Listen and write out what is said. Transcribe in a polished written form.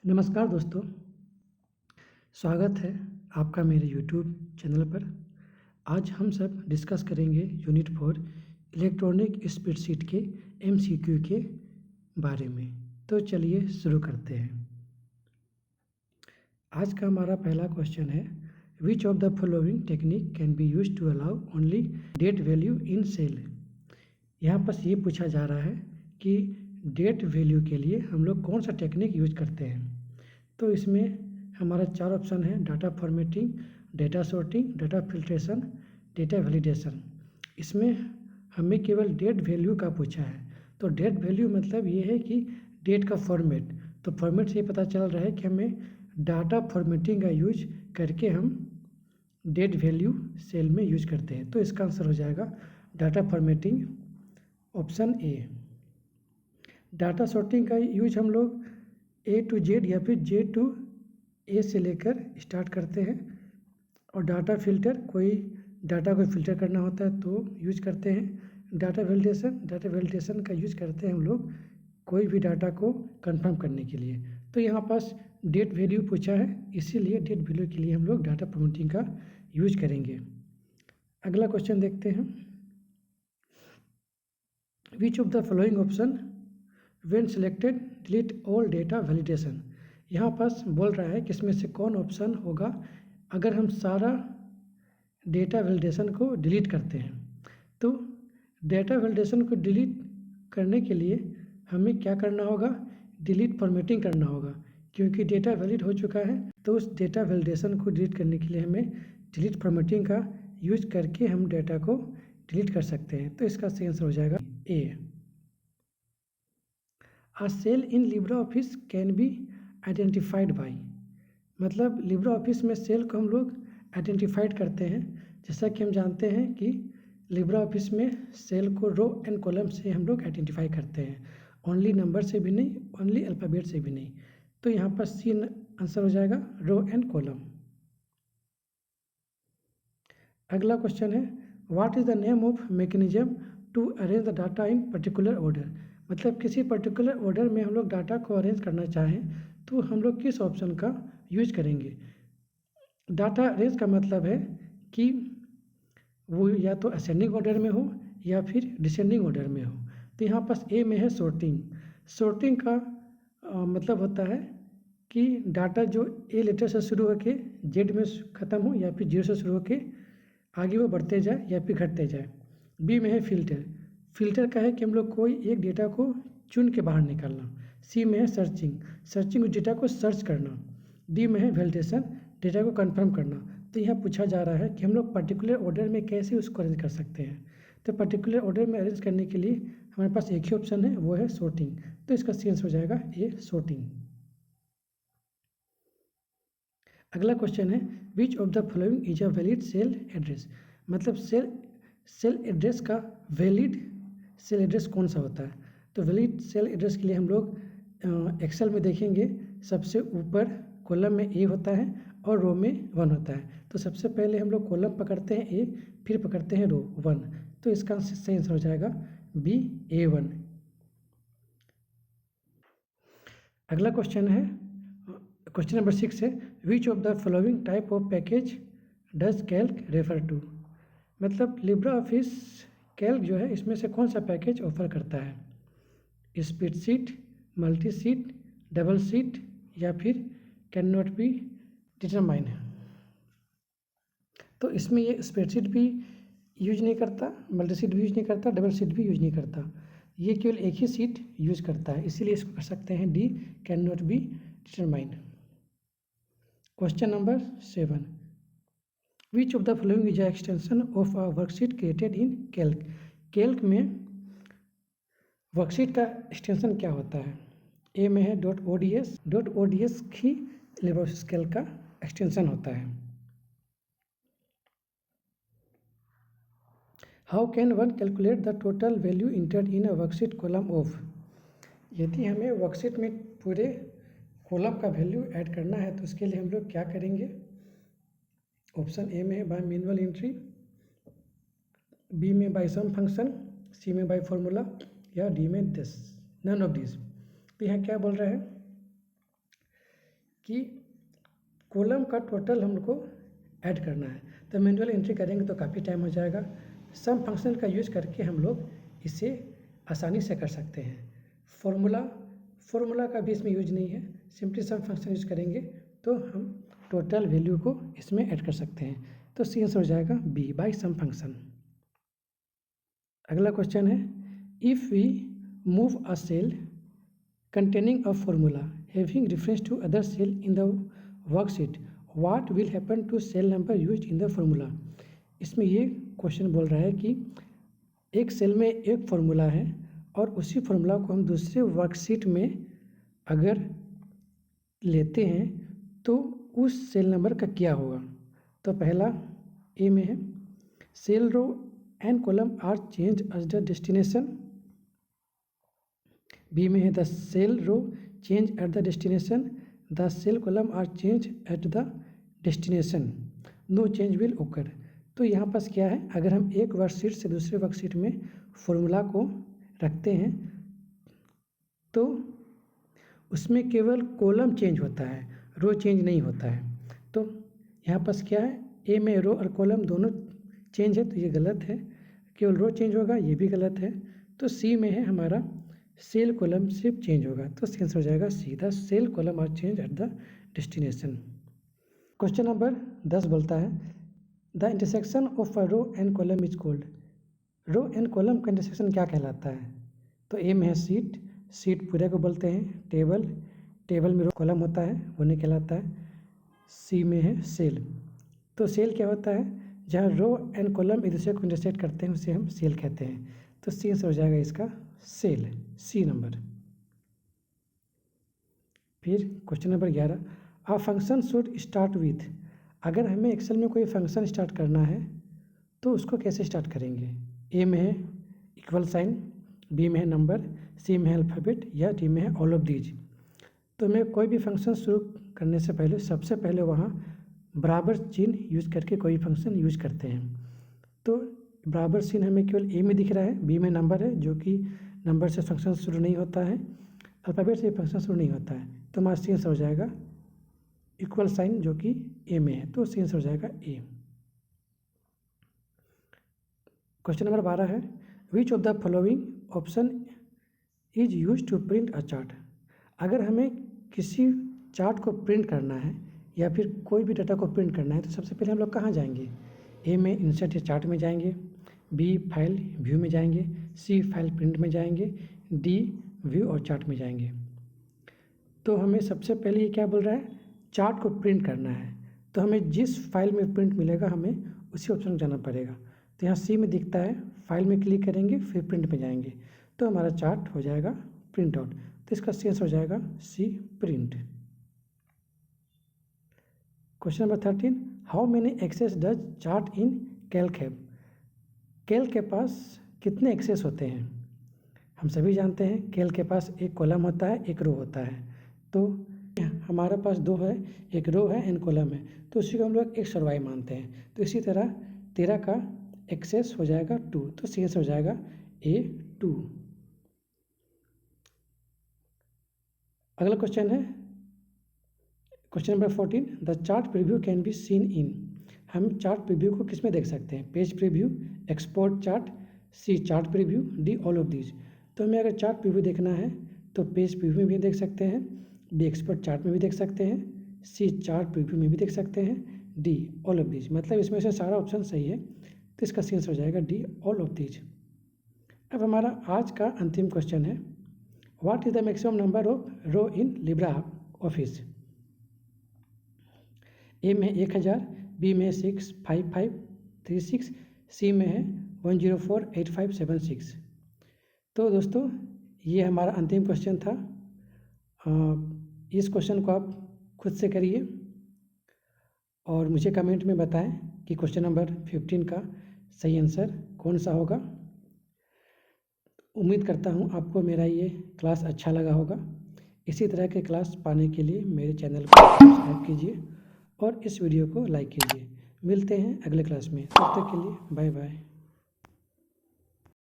नमस्कार दोस्तों, स्वागत है आपका मेरे यूट्यूब चैनल पर। आज हम सब डिस्कस करेंगे यूनिट 4 इलेक्ट्रॉनिक स्प्रेडशीट के एमसीक्यू के बारे में। तो चलिए शुरू करते हैं। आज का हमारा पहला क्वेश्चन है, which of the following technique can be use to allow only date value in cell. यहाँ पर ये पूछा जा रहा है कि डेट वैल्यू के लिए हम लोग कौन सा टेक्निक यूज करते हैं। तो इसमें हमारा 4 ऑप्शन है, data formatting, data sorting, data filtration, data validation. इसमें हमें केवल डेट वैल्यू का पूछा है। तो डेट वैल्यू मतलब ये है कि डेट का फॉर्मेट। तो फॉर्मेट से पता चल रहा है कि हमें डाटा फॉर्मेटिंग का यूज करके हम डेट वैल्यू सेल में यूज करते हैं। तो इसका आंसर हो जाएगा data formatting, option A. Data sorting का यूज हम लोग ए टू जेड या फिर जे टू ए से लेकर स्टार्ट करते हैं। और डाटा फिल्टर, कोई डाटा को फिल्टर करना होता है तो यूज करते हैं। डाटा वैलिडेशन का यूज करते हैं हम लोग कोई भी डाटा को कंफर्म करने के लिए। तो यहाँ पास डेट वैल्यू पूछा है, इसीलिए डेट वैल्यू के लिए हम लोग डाटा फॉर्मेटिंग का यूज करेंगे। अगला क्वेश्चन देखते हैं, विच of the following option when selected delete all data validation. यहाँ पास बोल रहा है कि इसमें से कौन ऑप्शन होगा अगर हम सारा डेटा वैलिडेशन को डिलीट करते हैं। तो डेटा वैलिडेशन को डिलीट करने के लिए हमें क्या करना होगा, डिलीट फॉर्मेटिंग करना होगा। क्योंकि डेटा वैलिड हो चुका है तो उस डेटा वैलिडेशन को डिलीट करने के लिए हमें डिलीट फॉर्मेटिंग का यूज करके हम डेटा को डिलीट कर सकते हैं। तो इसका सही आंसर हो जाएगा ए। A cell in LibreOffice can be identified by, मतलब LibreOffice में सेल को हम लोग आइडेंटिफाइड करते हैं। जैसा कि हम जानते हैं कि LibreOffice में सेल को रो एंड कॉलम से हम लोग आइडेंटिफाई करते हैं, ओनली नंबर से भी नहीं, ओनली अल्फ़ाबेट से भी नहीं। तो यहाँ पर सी आंसर हो जाएगा, रो एंड कॉलम। अगला क्वेश्चन है, what is the name of mechanism to arrange the data in particular order. मतलब किसी पर्टिकुलर ऑर्डर में हम लोग डाटा को अरेंज करना चाहें तो हम लोग किस ऑप्शन का यूज करेंगे। डाटा अरेंज का मतलब है कि वो या तो असेंडिंग ऑर्डर में हो या फिर डिसेंडिंग ऑर्डर में हो। तो यहाँ पास ए में है सॉर्टिंग। सॉर्टिंग का मतलब होता है कि डाटा जो ए लेटर से शुरू होकर जेड में ख़त्म हो या फिर जीरो से शुरू होकर आगे वो बढ़ते जाए या फिर घटते जाए। बी में है फिल्टर। फिल्टर का है कि हम लोग कोई एक डेटा को चुन के बाहर निकालना। सी में है सर्चिंग उस डेटा को सर्च करना। डी में है वैलिडेशन, डेटा को कंफर्म करना। तो यहाँ पूछा जा रहा है कि हम लोग पर्टिकुलर ऑर्डर में कैसे उसको अरेंज कर सकते हैं। तो पर्टिकुलर ऑर्डर में अरेंज करने के लिए हमारे पास एक ही ऑप्शन है, वो है सॉर्टिंग। तो इसका सी आंसर हो जाएगा ए, सॉर्टिंग। अगला क्वेश्चन है, which of the following is a valid cell address. मतलब सेल एड्रेस का वैलिड सेल एड्रेस कौन सा होता है। तो वैलिड सेल एड्रेस के लिए हम लोग एक्सेल में देखेंगे, सबसे ऊपर कॉलम में ए होता है और रो में 1 होता है। तो सबसे पहले हम लोग कॉलम पकड़ते हैं ए, फिर पकड़ते हैं रो 1। तो इसका सही आंसर हो जाएगा बी, A1। अगला क्वेश्चन है, क्वेश्चन नंबर 6 है, which of the following type of package does Calc refer to. मतलब लिब्रा ऑफिस कैल्क जो है इसमें से कौन सा पैकेज ऑफर करता है, spreadsheet, multi sheet, double sheet या फिर कैन नॉट बी डिटरमाइन। तो इसमें ये स्प्रेडशीट भी यूज नहीं करता, मल्टी शीट भी यूज नहीं करता, डबल शीट भी यूज नहीं करता। ये केवल एक ही शीट यूज करता है, इसीलिए इसको कर सकते हैं D, can not be determine. Question number 7, which of the following is extension of a worksheet created in Calc. Calc में वर्कशीट का एक्सटेंशन क्या होता है। ए में है .ods। .ods ही लिब्रियोफिस कैल्क का एक्सटेंशन होता है। How can one calculate the total value entered in a worksheet column of. यदि हमें वर्कशीट में पूरे कॉलम का वैल्यू ऐड करना है तो उसके लिए हम लोग क्या करेंगे। ऑप्शन ए में है बाय मैनुअल एंट्री, बी में बाय सम फंक्शन, सी में बाय फॉर्मूला या डी में दिस, नन ऑफ दिस। तो यहाँ क्या बोल रहा है, कि कॉलम का टोटल हमको ऐड करना है, तो मैनुअल एंट्री करेंगे तो काफ़ी टाइम हो जाएगा। सम फंक्शन का यूज़ करके हम लोग इसे आसानी से कर सकते हैं। फॉर्मूला का भी इसमें यूज नहीं है, सिंपली सम फंक्शन यूज करेंगे तो हम टोटल वैल्यू को इसमें ऐड कर सकते हैं। तो सी आंसर हो जाएगा बी, बाय सम फंक्शन। अगला क्वेश्चन है, if we move a cell containing a formula having reference to other cell in the worksheet, what will happen to cell number used in the formula? इसमें ये question बोल रहा है कि एक cell में एक फार्मूला है और उसी फार्मूला को हम दूसरे वर्कशीट में अगर लेते हैं तो उस सेल नंबर का क्या होगा। तो पहला ए में है, cell row and column are change as the destination. B में है, the cell row change at the destination, the cell column are change at the destination, no change will occur. तो यहाँ पास क्या है, अगर हम एक वर्कशीट से दूसरे वर्कशीट में फॉर्मूला को रखते हैं तो उसमें केवल कॉलम चेंज होता है, रो चेंज नहीं होता है। तो यहाँ पास क्या है, ए में रो और कॉलम दोनों चेंज है तो ये गलत है, केवल रो चेंज होगा, ये भी गलत है। तो सी में है हमारा, सेल कॉलम सिर्फ चेंज होगा, तो आंसर हो जाएगा C, the cell column are change at the destination. Question number 10 बोलता है, the intersection of a row and column is called. Row and column का इंटरसेक्शन क्या कहलाता है। तो ए में है सीट, सीट पूरे को बोलते हैं, टेबल, टेबल में रो कॉलम होता है वो नहीं कहलाता है। सी में है सेल, तो सेल क्या होता है, जहाँ रो एंड कॉलम एक दूसरे को इंटरसेक्ट करते हैं उसे हम सेल कहते हैं। तो सी आंसर हो जाएगा इसका सेल, सी नंबर। फिर question number 11, a function should start with. अगर हमें एक्सेल में कोई फंक्शन स्टार्ट करना है तो उसको कैसे स्टार्ट करेंगे। ए में है इक्वल साइन, बी में है नंबर, सी में है अल्फ़ाबेट या डी में है ऑल ऑफ दीज। तो हमें कोई भी फंक्शन शुरू करने से पहले सबसे पहले वहाँ बराबर चिन्ह यूज करके कोई फंक्शन यूज करते हैं। तो बराबर चिन्ह हमें केवल ए में दिख रहा है, बी में नंबर है जो कि नंबर से फंक्शन शुरू नहीं होता है, अल्फ़ाबेट से फंक्शन शुरू नहीं होता है। तो हमारा सी आंसर हो जाएगा इक्वल साइन जो कि ए में है, तो सी आंसर हो जाएगा ए। क्वेश्चन नंबर 12 है, which of the following option is use to print a chart. अगर हमें किसी चार्ट को प्रिंट करना है या फिर कोई भी डाटा को प्रिंट करना है तो सबसे पहले हम लोग कहाँ जाएंगे। ए में इंसर्ट चार्ट में जाएंगे, बी फाइल व्यू में जाएंगे, सी फाइल प्रिंट में जाएंगे, डी व्यू और चार्ट में जाएंगे। तो हमें सबसे पहले ये क्या बोल रहा है, चार्ट को प्रिंट करना है, तो हमें जिस फाइल में प्रिंट मिलेगा हमें उसी ऑप्शन में जाना पड़ेगा। तो यहाँ सी में दिखता है, फाइल में क्लिक करेंगे फिर प्रिंट में जाएंगे तो हमारा चार्ट हो जाएगा प्रिंट आउट, तो इसका सी आंसर हो जाएगा C, print. Question number 13, how many axes does chart in Calc have. Calc के पास कितने एक्सेस होते हैं। हम सभी जानते हैं कैल्क के पास एक कॉलम होता है, एक रो होता है। तो हमारे पास दो है, एक रो है एंड कॉलम है, तो उसी को हम लोग एक्स और वाई मानते हैं। तो इसी तरह 13 का एक्सेस हो जाएगा 2, तो सी आंसर हो जाएगा A2। अगला क्वेश्चन है question number 14, the chart preview can be seen in. हम चार्ट प्रीव्यू को किस में देख सकते हैं, page preview, export chart, C chart preview, D all of these. तो हमें अगर चार्ट प्रीव्यू देखना है तो पेज प्रीव्यू में भी देख सकते हैं, बी एक्सपोर्ट चार्ट में भी देख सकते हैं, सी चार्ट प्रीव्यू में भी देख सकते हैं, डी ऑल ऑफ दीज। मतलब इसमें से सारा ऑप्शन सही है, तो इसका सी आंसर हो जाएगा डी ऑल ऑफ दीज। अब हमारा आज का अंतिम क्वेश्चन है, what is the maximum number of row in LibreOffice. A में 1000, बी में 65536, सी में है 1048576। तो दोस्तों ये हमारा अंतिम क्वेश्चन था। इस क्वेश्चन को आप खुद से करिए और मुझे कमेंट में बताएं कि क्वेश्चन नंबर 15 का सही आंसर कौन सा होगा। उम्मीद करता हूँ आपको मेरा ये क्लास अच्छा लगा होगा। इसी तरह के क्लास पाने के लिए मेरे चैनल को सब्सक्राइब कीजिए और इस वीडियो को लाइक कीजिए। मिलते हैं अगले क्लास में, तब तक के लिए बाय बाय।